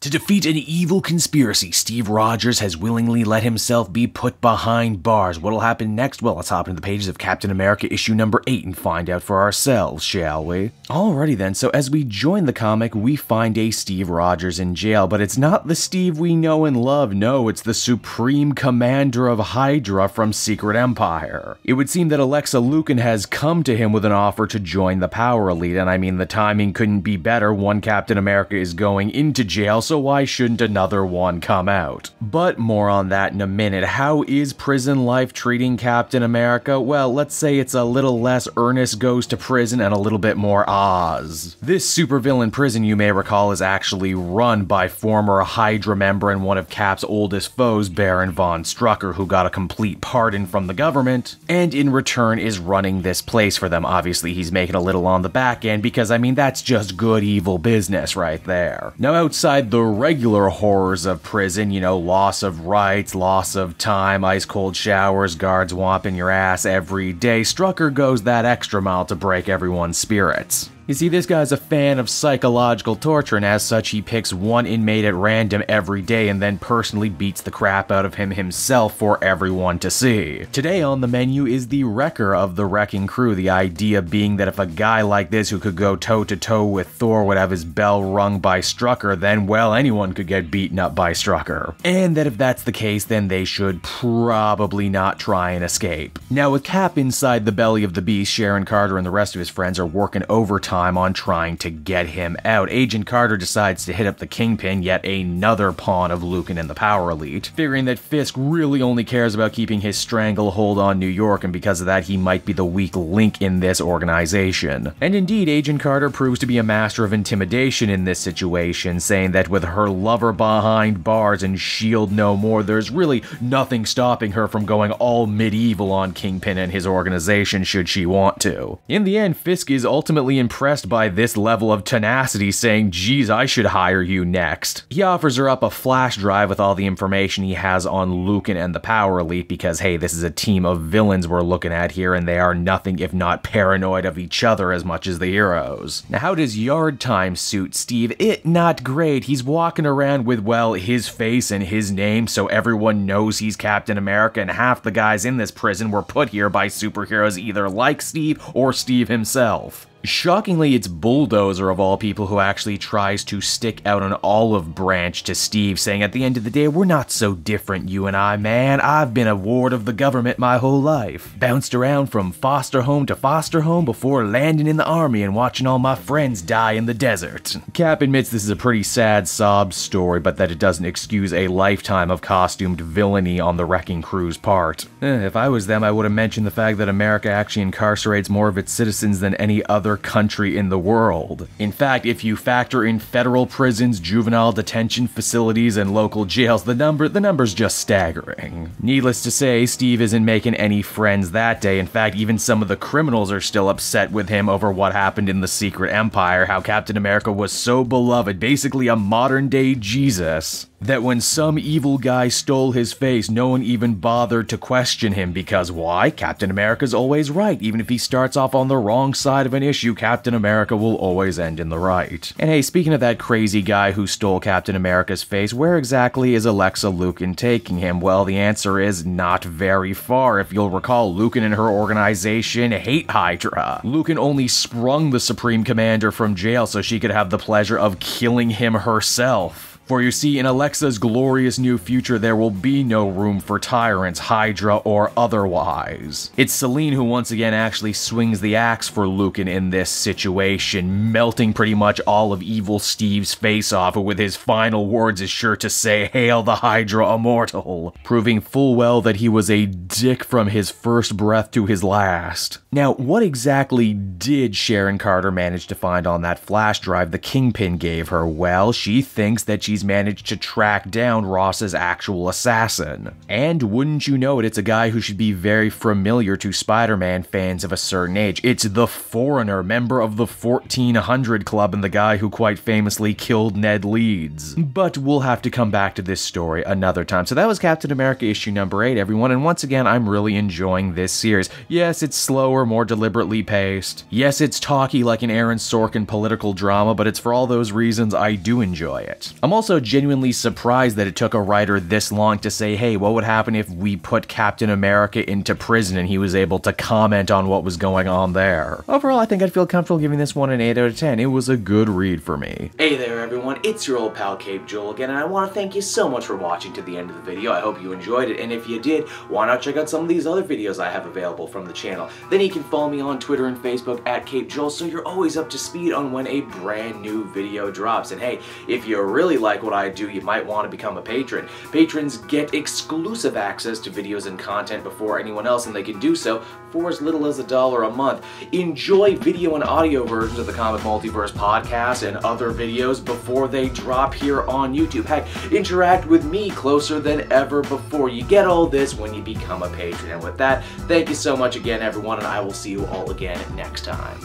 To defeat an evil conspiracy, Steve Rogers has willingly let himself be put behind bars. What'll happen next? Well, let's hop into the pages of Captain America issue number 8 and find out for ourselves, shall we? Alrighty then, so as we join the comic, we find a Steve Rogers in jail, but it's not the Steve we know and love, no, it's the Supreme Commander of Hydra from Secret Empire. It would seem that Alexa Lukin has come to him with an offer to join the Power Elite, and I mean, the timing couldn't be better. One Captain America is going into jail, so why shouldn't another one come out? But more on that in a minute. How is prison life treating Captain America? Well, let's say it's a little less Ernest Goes to Prison and a little bit more Oz. This supervillain prison, you may recall, is actually run by former Hydra member and one of Cap's oldest foes, Baron von Strucker, who got a complete pardon from the government, and in return is running this place for them. Obviously, he's making a little on the back end because, I mean, that's just good evil business right there. Now, outside the regular horrors of prison, you know, loss of rights, loss of time, ice-cold showers, guards whomping your ass every day, Strucker goes that extra mile to break everyone's spirits. You see, this guy's a fan of psychological torture, and as such, he picks one inmate at random every day and then personally beats the crap out of him himself for everyone to see. Today on the menu is the Wrecker of the Wrecking Crew, the idea being that if a guy like this who could go toe-to-toe with Thor would have his bell rung by Strucker, then, well, anyone could get beaten up by Strucker. And that if that's the case, then they should probably not try and escape. Now, with Cap inside the belly of the beast, Sharon Carter and the rest of his friends are working overtime on trying to get him out. Agent Carter decides to hit up the Kingpin, yet another pawn of Lukin and the Power Elite, figuring that Fisk really only cares about keeping his stranglehold on New York, and because of that he might be the weak link in this organization. And indeed, Agent Carter proves to be a master of intimidation in this situation, saying that with her lover behind bars and S.H.I.E.L.D. no more, there's really nothing stopping her from going all medieval on Kingpin and his organization should she want to. In the end, Fisk is ultimately impressed by this level of tenacity, saying, geez, I should hire you next. He offers her up a flash drive with all the information he has on Lukin and the Power Elite because, hey, this is a team of villains we're looking at here, and they are nothing if not paranoid of each other as much as the heroes. Now, how does Yard Time suit Steve? Not great. He's walking around with, well, his face and his name, so everyone knows he's Captain America, and half the guys in this prison were put here by superheroes either like Steve or Steve himself. Shockingly, it's Bulldozer of all people who actually tries to stick out an olive branch to Steve, saying at the end of the day, we're not so different, you and I, man. I've been a ward of the government my whole life. Bounced around from foster home to foster home before landing in the army and watching all my friends die in the desert. Cap admits this is a pretty sad sob story, but that it doesn't excuse a lifetime of costumed villainy on the Wrecking Crew's part. If I was them, I would have mentioned the fact that America actually incarcerates more of its citizens than any other country in the world. In fact, if you factor in federal prisons, juvenile detention facilities, and local jails, the number's just staggering. Needless to say, Steve isn't making any friends that day. In fact, even some of the criminals are still upset with him over what happened in the Secret Empire, how Captain America was so beloved, basically a modern-day Jesus, that when some evil guy stole his face, no one even bothered to question him because why? Captain America's always right. Even if he starts off on the wrong side of an issue, Captain America will always end in the right. And hey, speaking of that crazy guy who stole Captain America's face, where exactly is Alexa Lukin taking him? Well, the answer is not very far. If you'll recall, Lukin and her organization hate Hydra. Lukin only sprung the Supreme Commander from jail so she could have the pleasure of killing him herself. For you see, in Alexa's glorious new future, there will be no room for tyrants, Hydra or otherwise. It's Selene who once again actually swings the axe for Lukin in this situation, melting pretty much all of evil Steve's face off, who with his final words is sure to say, "Hail the Hydra Immortal," proving full well that he was a dick from his first breath to his last. Now, what exactly did Sharon Carter manage to find on that flash drive the Kingpin gave her? Well, she thinks that she's managed to track down Ross's actual assassin. And wouldn't you know it, it's a guy who should be very familiar to Spider-Man fans of a certain age. It's the Foreigner, member of the 1400 Club and the guy who quite famously killed Ned Leeds. But we'll have to come back to this story another time. So that was Captain America issue number 8, everyone, and once again, I'm really enjoying this series. Yes, it's slower, more deliberately paced. Yes, it's talky like an Aaron Sorkin political drama, but it's for all those reasons I do enjoy it. I'm also also genuinely surprised that it took a writer this long to say, hey, what would happen if we put Captain America into prison, and he was able to comment on what was going on there. Overall, I think I'd feel comfortable giving this one an 8 out of 10. It was a good read for me. Hey there everyone, it's your old pal Cape Joel again, and I want to thank you so much for watching to the end of the video. I hope you enjoyed it, and if you did, why not check out some of these other videos I have available from the channel. Then you can follow me on Twitter and Facebook at Cape Joel, so you're always up to speed on when a brand new video drops. And hey, if you really like what I do, you might want to become a patron. Patrons get exclusive access to videos and content before anyone else, and they can do so for as little as $1 a month. Enjoy video and audio versions of the Comic Multiverse podcast and other videos before they drop here on YouTube. Heck, interact with me closer than ever before. You get all this when you become a patron. And with that, thank you so much again, everyone, and I will see you all again next time.